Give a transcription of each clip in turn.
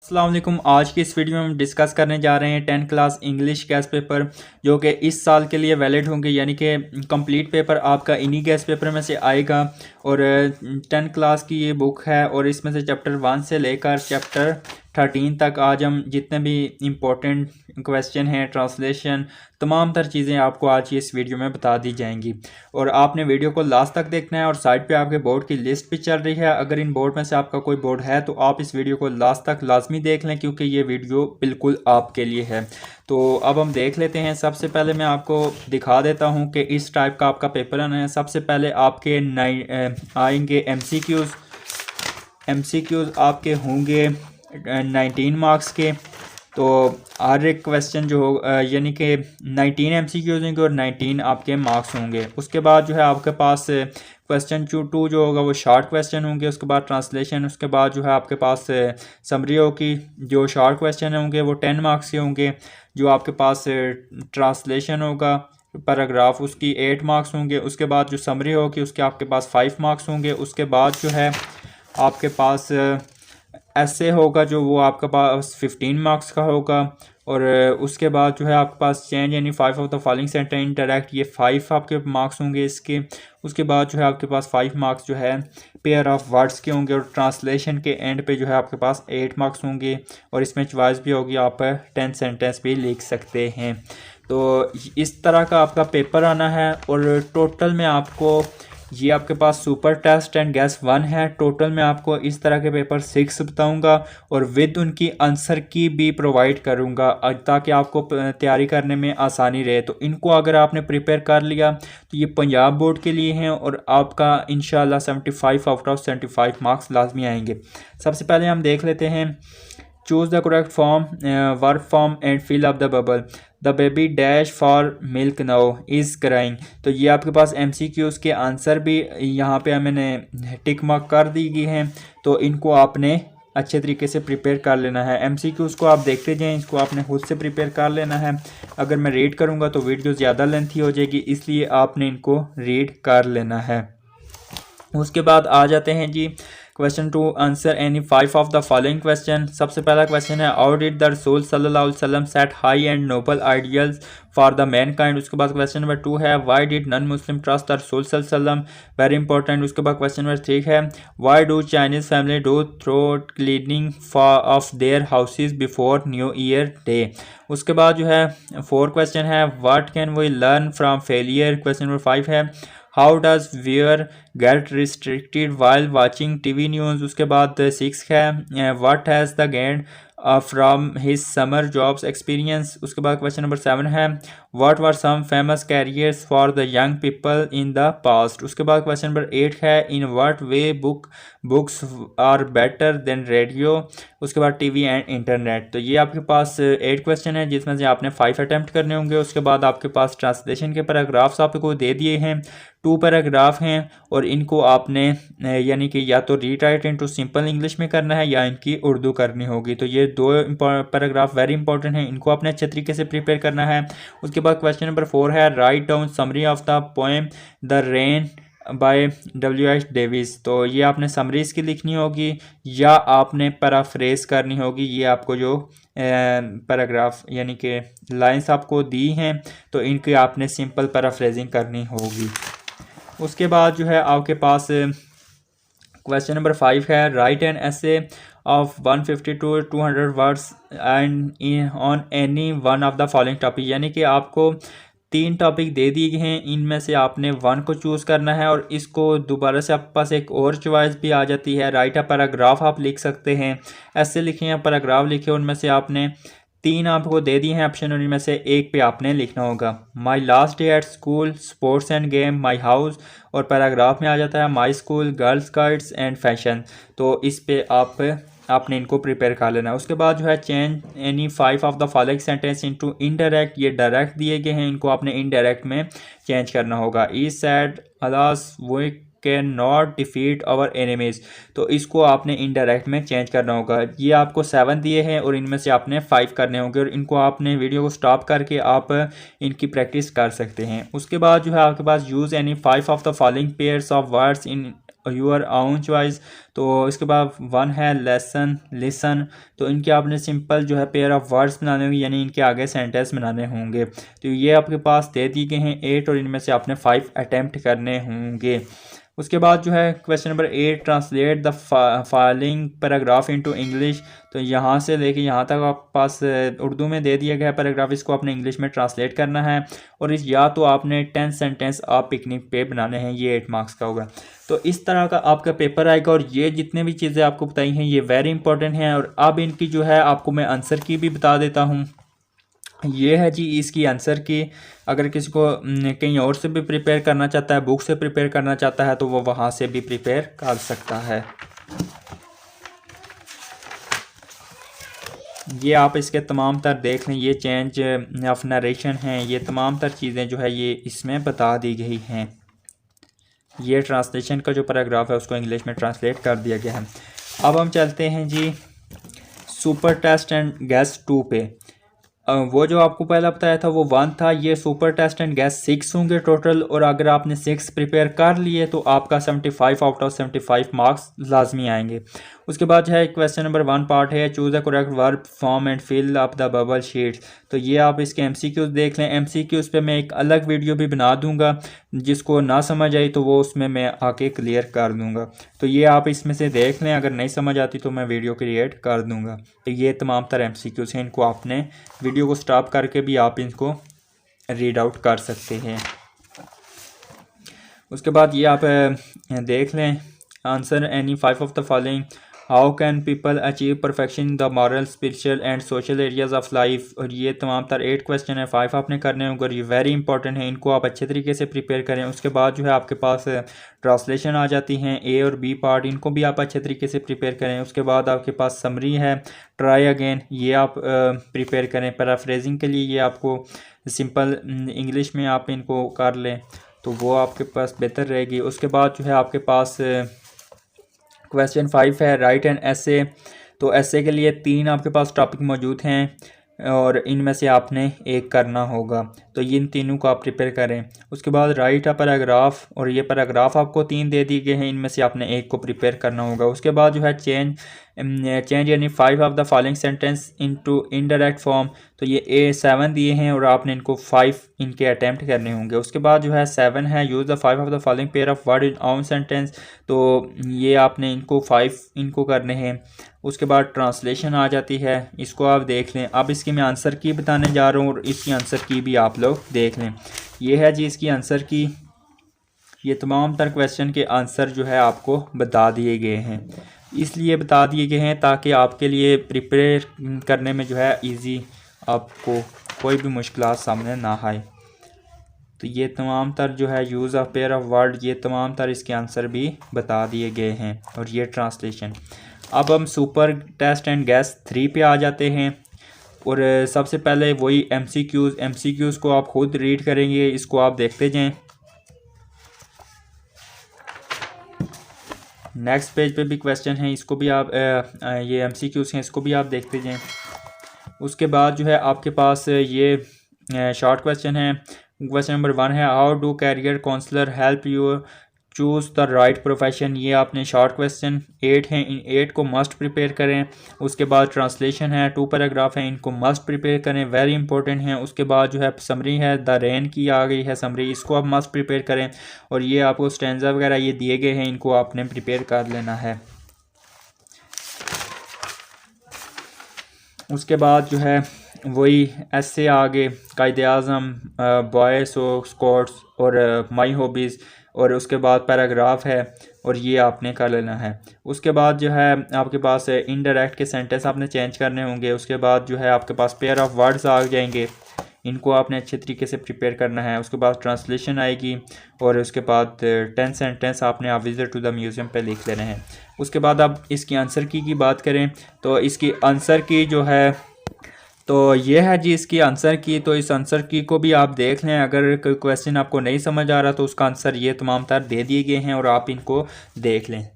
अस्सलाम वालेकुम। आज की इस वीडियो में हम डिस्कस करने जा रहे हैं 10th class English gas paper जो कि इस साल के लिए वैलिड होंगे, यानी कि कंप्लीट पेपर आपका इन्हीं गैस पेपर में से आएगा। और 10th क्लास की ये बुक है और इसमें से चैप्टर 1 से लेकर चैप्टर 13 तक आज हम जितने भी इम्पोर्टेंट क्वेश्चन हैं, ट्रांसलेशन, तमाम तर चीज़ें आपको आज की इस वीडियो में बता दी जाएंगी। और आपने वीडियो को लास्ट तक देखना है और साइड पे आपके बोर्ड की लिस्ट भी चल रही है। अगर इन बोर्ड में से आपका कोई बोर्ड है तो आप इस वीडियो को लास्ट तक लाजमी देख लें, क्योंकि ये वीडियो बिल्कुल आपके लिए है। तो अब हम देख लेते हैं। सबसे पहले मैं आपको दिखा देता हूँ कि इस टाइप का आपका पेपर आना है। सबसे पहले आपके आएंगे एमसीक्यूज़ आपके होंगे 19 मार्क्स के। तो हर एक क्वेश्चन जो हो यानी कि 19 एमसीक्यूज़ होंगे और 19 आपके मार्क्स होंगे। उसके बाद जो है आपके पास क्वेश्चन 2 जो होगा वो शॉर्ट क्वेश्चन होंगे। उसके बाद ट्रांसलेशन, उसके बाद जो है आपके पास समरी होगी। जो शॉर्ट क्वेश्चन होंगे वो 10 मार्क्स के होंगे। जो आपके पास ट्रांसलेशन होगा पैराग्राफ, उसकी 8 मार्क्स होंगे। उसके बाद जो समरी होगी उसके आपके पास 5 मार्क्स होंगे। उसके बाद जो है आपके पास ऐसे होगा जो वो आपके पास 15 मार्क्स का होगा। और उसके बाद जो है आपके पास चेंज यानी 5 of the following sentence interact, ये 5 आपके मार्क्स होंगे इसके। उसके बाद जो है आपके पास 5 मार्क्स जो है पेयर ऑफ वर्ड्स के होंगे। और ट्रांसलेशन के एंड पे जो है आपके पास 8 मार्क्स होंगे। और इसमें चॉइस भी होगी, आप 10 सेंटेंस भी लिख सकते हैं। तो इस तरह का आपका पेपर आना है। और टोटल में आपको ये आपके पास सुपर टेस्ट एंड गैस 1 है। टोटल में आपको इस तरह के पेपर 6 बताऊंगा और विद उनकी आंसर की भी प्रोवाइड करूंगा ताकि आपको तैयारी करने में आसानी रहे। तो इनको अगर आपने प्रिपेयर कर लिया तो ये पंजाब बोर्ड के लिए हैं और आपका इंशाल्लाह 75 आउट ऑफ 75 मार्क्स लाजमी आएंगे। सबसे पहले हम देख लेते हैं। Choose the correct form, verb form and fill up the bubble. The baby dash for milk now is crying. तो ये आपके पास एमसीक्यूज़ के आंसर भी यहाँ पे मैंने टिक मार्क कर दी गई हैं। तो इनको आपने अच्छे तरीके से प्रिपेयर कर लेना है। एमसीक्यूज़ को आप देखते जाएं, इसको आपने खुद से प्रिपेयर कर लेना है। अगर मैं रीड करूँगा तो वीडियो ज़्यादा लेंथी हो जाएगी, इसलिए आपने इनको रीड कर लेना है। उसके बाद आ जाते हैं जी question 2, answer any 5 of the following question. सबसे पहला क्वेश्चन है हाउ डिड द रसूल सल्लल्लाहु अलैहि वसल्लम set high and noble ideals for the mankind. उसके बाद क्वेश्चन नंबर 2 है why did non Muslim trust the रसूल सल्लल्लाहु अलैहि वसल्लम, वेरी इंपॉर्टेंट। उसके बाद क्वेश्चन नंबर 3 है why do Chinese family do throw cleaning of their houses before new year day. उसके बाद जो है 4 क्वेश्चन है what can we learn from failure. Question number 5 है how does viewer get restricted while watching TV news. उसके बाद 6 है what has the gained from his summer jobs experience. उसके बाद क्वेश्चन नंबर 7 है what were some famous careers for the young people in the past. उसके बाद question number 8 है in what way books are better than radio. उसके बाद TV and internet. तो ये आपके पास 8 क्वेश्चन है जिसमें से आपने 5 अटैम्प्ट करने होंगे। उसके बाद आपके पास ट्रांसलेशन के पैराग्राफ्स आपको दे दिए हैं, 2 पैराग्राफ हैं और इनको आपने यानी कि या तो रीराइट इनटू सिंपल इंग्लिश में करना है या इनकी उर्दू करनी होगी। तो ये 2 पैराग्राफ वेरी इंपॉर्टेंट हैं, इनको आपने अच्छे तरीके से प्रिपेयर करना है। उसके बाद क्वेश्चन नंबर 4 है write down summary of the poem the rain by W.H. Davies. तो ये आपने समरी इसकी लिखनी होगी या आपने पैराफ्रेज करनी होगी। ये आपको जो पैराग्राफ यानी कि लाइंस आपको दी हैं तो इनकी आपने सिंपल पैराफ्रेजिंग करनी होगी। उसके बाद जो है आपके पास क्वेश्चन नंबर 5 है राइट एन ऐसे of 150 to 200 words and on any one of the following topic. यानी कि आपको 3 टॉपिक दे दिए गए हैं, इनमें से आपने 1 को चूज़ करना है। और इसको दोबारा से आपके पास एक और चॉइस भी आ जाती है, राइट अ पैराग्राफ आप लिख सकते हैं, ऐसे लिखें या पैराग्राफ लिखे। उनमें से आपने 3 आपको दे दिए हैं ऑप्शन और इनमें से एक पे आपने लिखना होगा। My last day at school, sports end game, my house. और पैराग्राफ में आ जाता है my school, girls guides and fashion. तो इस पे आपने इनको प्रिपेयर कर लेना है। उसके बाद जो है change any 5 of the following sentence into indirect. ये डायरेक्ट दिए गए हैं, इनको आपने इनडायरेक्ट में चेंज करना होगा। I said alas we can not defeat our enemies. तो इसको आपने इनडायरेक्ट में चेंज करना होगा। ये आपको 7 दिए हैं और इनमें से आपने 5 करने होंगे और इनको आपने वीडियो को स्टॉप करके आप इनकी प्रैक्टिस कर सकते हैं। उसके बाद जो है आपके पास use any 5 of the following pairs of words in your own choice. तो इसके बाद 1 है लेसन लिसन। तो इनके आपने सिंपल जो है पेयर ऑफ वर्ड्स बनाने होंगे, यानी इनके आगे सेंटेंस बनाने होंगे। तो ये आपके पास दे दिए गए हैं 8 और इनमें से आपने 5 अटैम्प्ट करने होंगे। उसके बाद जो है question number 8, translate the following paragraph into English. तो यहाँ से लेके यहाँ तक आप पास उर्दू में दे दिया गया है पैराग्राफ, इसको आपने इंग्लिश में ट्रांसलेट करना है और इस या तो आपने 10 सेंटेंस आप पिकनिक पे बनाने हैं, ये 8 मार्क्स का होगा। तो इस तरह का आपका पेपर आएगा और ये जितने भी चीज़ें आपको बताई हैं ये वेरी इंपॉर्टेंट हैं। और अब इनकी जो है आपको मैं आंसर की भी बता देता हूँ। ये है जी इसकी आंसर की। अगर किसी को कहीं और से भी प्रिपेयर करना चाहता है, बुक से प्रिपेयर करना चाहता है, तो वो वहाँ से भी प्रिपेयर कर सकता है। ये आप इसके तमाम तर देख लें, ये चेंज ऑफ नरेशन हैं, ये तमाम तर चीज़ें जो है ये इसमें बता दी गई हैं। ये ट्रांसलेशन का जो पैराग्राफ है उसको इंग्लिश में ट्रांसलेट कर दिया गया है। अब हम चलते हैं जी सुपर टेस्ट एंड गैस 2 पे। वो जो आपको पहला बताया था वो 1 था, ये सुपर टेस्ट एंड गैस 6 होंगे टोटल। और अगर आपने 6 प्रिपेयर कर लिए तो आपका 75 आउट ऑफ 75 मार्क्स लाजमी आएंगे। उसके बाद है क्वेश्चन नंबर 1 पार्ट है choose the correct verb form and fill up the bubble sheets. तो ये आप इसके एमसीक्यूज देख लें। एमसीक्यूज पे मैं एक अलग वीडियो भी बना दूंगा, जिसको ना समझ आई तो वो उसमें मैं आके क्लियर कर दूंगा। तो ये आप इसमें से देख लें, अगर नहीं समझ आती तो मैं वीडियो क्रिएट कर दूंगा। तो ये तमाम तरह एमसीक्यूज हैं, इनको आपने वीडियो को स्टॉप करके भी आप इनको रीड आउट कर सकते हैं। उसके बाद ये आप देख लें answer any 5 of the following. How can people achieve perfection in the moral spiritual and social areas of life. और ये तमाम तर 8 क्वेश्चन है, 5 आपने करने होंगे और ये वेरी इंपॉर्टेंट है, इनको आप अच्छे तरीके से प्रिपेयर करें। उसके बाद जो है आपके पास ट्रांसलेशन आ जाती हैं ए और बी पार्ट, इनको भी आप अच्छे तरीके से प्रिपेयर करें। उसके बाद आपके पास समरी है ट्राई अगेन, ये आप प्रिपेयर करें। पैराफ्रेजिंग के लिए ये आपको सिंपल इंग्लिश में आप इनको कर लें तो वो आपके पास बेहतर रहेगी। उसके बाद जो है आपके पास क्वेश्चन 5 है राइट एन एसे। तो एसे के लिए 3 आपके पास टॉपिक मौजूद हैं और इनमें से आपने एक करना होगा, तो इन तीनों को आप प्रिपेयर करें। उसके बाद राइट अ पैराग्राफ, और ये पैराग्राफ आपको 3 दे दिए गए हैं, इनमें से आपने एक को प्रिपेयर करना होगा। उसके बाद जो है चेंज यानी 5 of the following sentence into indirect form. तो ये 7 दिए हैं और आपने इनको 5 इनके अटैम्प्ट करने होंगे। उसके बाद जो है 7 है use the 5 of the following pair of word in आउन सेंटेंस। तो ये आपने इनको 5 इनको करने हैं। उसके बाद ट्रांसलेशन आ जाती है, इसको आप देख लें। अब इसकी मैं आंसर की बताने जा रहा हूँ और इसकी आंसर की भी आप लोग देख लें। ये है जी इसकी आंसर की। ये तमाम तर क्वेश्चन के आंसर जो है आपको बता दिए गए हैं, इसलिए बता दिए गए हैं ताकि आपके लिए प्रिपेयर करने में जो है इजी, आपको कोई भी मुश्किल सामने ना आए। तो ये तमाम तर जो है use of pair of word, ये तमाम तर इसके आंसर भी बता दिए गए हैं और ये ट्रांसलेशन। अब हम सुपर टेस्ट एंड गैस 3 पे आ जाते हैं और सबसे पहले वही एमसीक्यूज़ को आप खुद रीड करेंगे, इसको आप देखते जाएं। नेक्स्ट पेज पे भी क्वेश्चन है, इसको भी आप ये एमसीक्यूज़ हैं, इसको भी आप देखते जाएं। उसके बाद जो है आपके पास ये शॉर्ट क्वेश्चन है। क्वेश्चन नंबर 1 है how do career counsellor help you choose the right profession. ये आपने शॉर्ट क्वेश्चन 8 हैं, इन 8 को मस्ट प्रिपेयर करें। उसके बाद ट्रांसलेशन है 2 पैराग्राफ हैं, इनको मस्ट प्रिपेयर करें, वेरी इंपॉर्टेंट हैं। उसके बाद जो है समरी है द रेन की आ गई है समरी, इसको आप मस्ट प्रिपेयर करें। और ये आपको स्टैंजा वगैरह ये दिए गए हैं, इनको आपने प्रिपेयर कर लेना है। उसके बाद जो है वही ऐसे आगे कायदे आज़म, बॉयज़ और स्कॉट्स और माई हॉबीज़, और उसके बाद पैराग्राफ है और ये आपने कर लेना है। उसके बाद जो है आपके पास इनडायरेक्ट के सेंटेंस आपने चेंज करने होंगे। उसके बाद जो है आपके पास पेयर ऑफ वर्ड्स आ जाएंगे, इनको आपने अच्छे तरीके से प्रिपेयर करना है। उसके बाद ट्रांसलेशन आएगी और उसके बाद 10 सेंटेंस आपने आप विजिट टू द म्यूज़ियम पे लिख लेने हैं। उसके बाद अब इसकी आंसर की बात करें तो इसकी आंसर की जो है तो ये है जी इसकी आंसर की। तो इस आंसर की को भी आप देख लें, अगर कोई क्वेश्चन आपको नहीं समझ आ रहा तो उसका आंसर ये तमाम तर दे दिए गए हैं और आप इनको देख लें।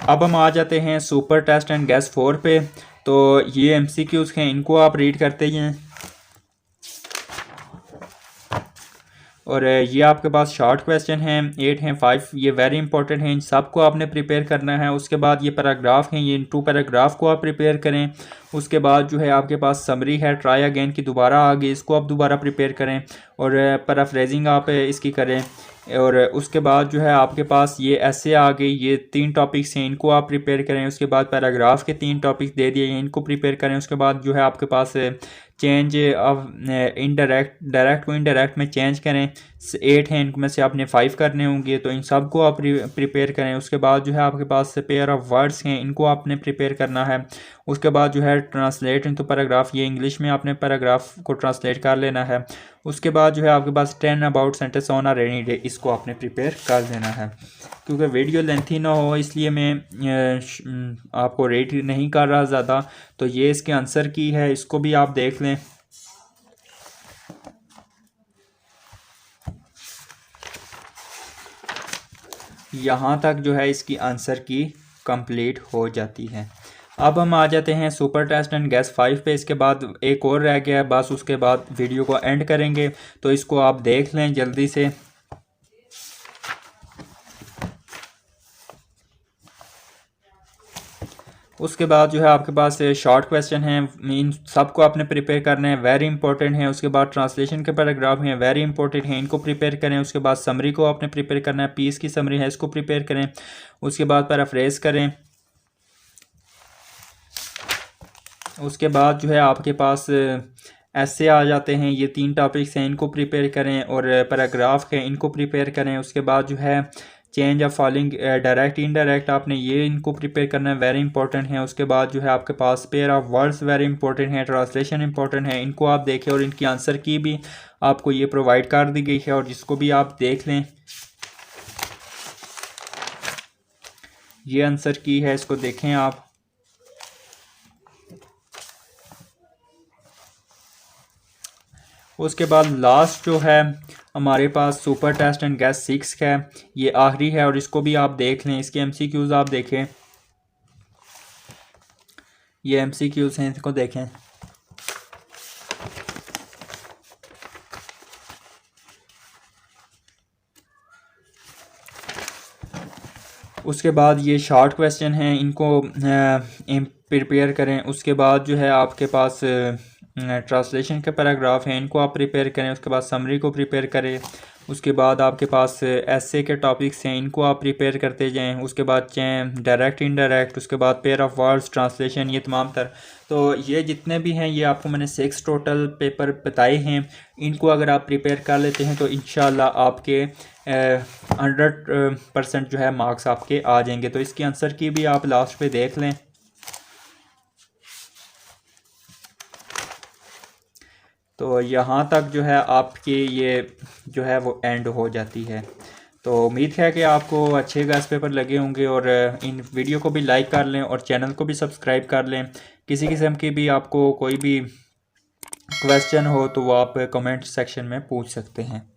अब हम आ जाते हैं सुपर टेस्ट एंड गैस 4 पे। तो ये एमसीक्यूज़ हैं, इनको आप रीड करते जाएं। और ये आपके पास शॉर्ट क्वेश्चन हैं, 8 हैं, 5 ये वेरी इंपॉर्टेंट हैं, इन सब को आपने प्रिपेयर करना है। उसके बाद ये पैराग्राफ हैं, ये इन 2 पैराग्राफ को आप प्रिपेयर करें। उसके बाद जो है आपके पास समरी है, ट्राई अगेन की दोबारा आ गई, इसको आप दोबारा प्रिपेयर करें और पैराफ्रेजिंग आप इसकी करें। और उसके बाद जो है आपके पास ये ऐसे आ गई, ये 3 टॉपिक्स हैं, इनको आप प्रिपेयर करें। उसके बाद पैराग्राफ के 3 टॉपिक्स दे दिए हैं, इनको प्रिपेयर करें। उसके बाद जो है आपके पास चेंज ऑफ इनडायरेक्ट, डायरेक्ट को इनडायरेक्ट में चेंज करें, 8 हैं, इनमें से आपने 5 करने होंगे, तो इन सब को आप प्रिपेयर करें। उसके बाद जो है आपके पास पेयर ऑफ वर्ड्स हैं, इनको आपने प्रिपेयर करना है। उसके बाद जो है ट्रांसलेट इनटू पैराग्राफ, ये इंग्लिश में आपने पैराग्राफ को ट्रांसलेट कर लेना है। उसके बाद जो है आपके पास 10 about sentence on a rainy day, इसको आपने प्रिपेयर कर देना है। क्योंकि वीडियो लेंथी ना हो इसलिए मैं आपको रेट नहीं कर रहा ज़्यादा। तो ये इसके आंसर की है, इसको भी आप देख लें। यहाँ तक जो है इसकी आंसर की कंप्लीट हो जाती है। अब हम आ जाते हैं सुपर टेस्ट एंड गैस 5 पे। इसके बाद एक और रह गया है बस, उसके बाद वीडियो को एंड करेंगे, तो इसको आप देख लें जल्दी से। उसके बाद जो है आपके पास शॉर्ट क्वेश्चन हैं, इन सबको आपने प्रिपेयर करना है, वेरी इंपॉर्टेंट है। उसके बाद ट्रांसलेशन के पैराग्राफ हैं, वेरी इंपॉर्टेंट हैं, इनको प्रिपेयर करें। उसके बाद समरी को आपने प्रिपेयर करना है, पीस की समरी है, इसको प्रिपेयर करें। उसके बाद पैराफ्रेज करें। उसके बाद जो है आपके पास ऐसे आ जाते हैं, ये 3 टॉपिक्स हैं, इनको प्रिपेयर करें। और पैराग्राफ हैं, इनको प्रिपेयर करें। उसके बाद जो है change of following, direct indirect, आपने ये इनको प्रिपेयर करना है, वेरी इंपॉर्टेंट है। उसके बाद जो है आपके पास pair of words very important है, ट्रांसलेशन इंपॉर्टेंट है, इनको आप देखें। और इनकी आंसर की भी आपको ये प्रोवाइड कर दी गई है, और जिसको भी आप देख लें। ये आंसर की है, इसको देखें आप। उसके बाद लास्ट जो है हमारे पास सुपर टेस्ट एंड गैस 6 है, ये आखिरी है, और इसको भी आप देख लें। इसके एमसीक्यूज़ आप देखें, ये एमसीक्यूज़ हैं, इसको देखें। उसके बाद ये शॉर्ट क्वेश्चन हैं, इनको प्रिपेयर करें। उसके बाद जो है आपके पास ट्रांसलेशन के पैराग्राफ हैं, इनको आप प्रिपेयर करें। उसके बाद समरी को प्रिपेयर करें। उसके बाद आपके पास एसे के टॉपिक्स हैं, इनको आप प्रिपेयर करते जाएं। उसके बाद डायरेक्ट इनडायरेक्ट, उसके बाद पेयर ऑफ वर्ड्स, ट्रांसलेशन, ये तमाम तर। तो ये जितने भी हैं, ये आपको मैंने 6 टोटल पेपर बताए हैं। इनको अगर आप प्रिपेयर कर लेते हैं तो इंशाल्लाह आपके 100% जो है मार्क्स आपके आ जाएंगे। तो इसकी आंसर की भी आप लास्ट पे देख लें। तो यहाँ तक जो है आपकी ये जो है वो एंड हो जाती है। तो उम्मीद है कि आपको अच्छे गैस पेपर लगे होंगे, और इन वीडियो को भी लाइक कर लें और चैनल को भी सब्सक्राइब कर लें। किसी किस्म की भी आपको कोई भी क्वेश्चन हो तो वो आप कमेंट सेक्शन में पूछ सकते हैं।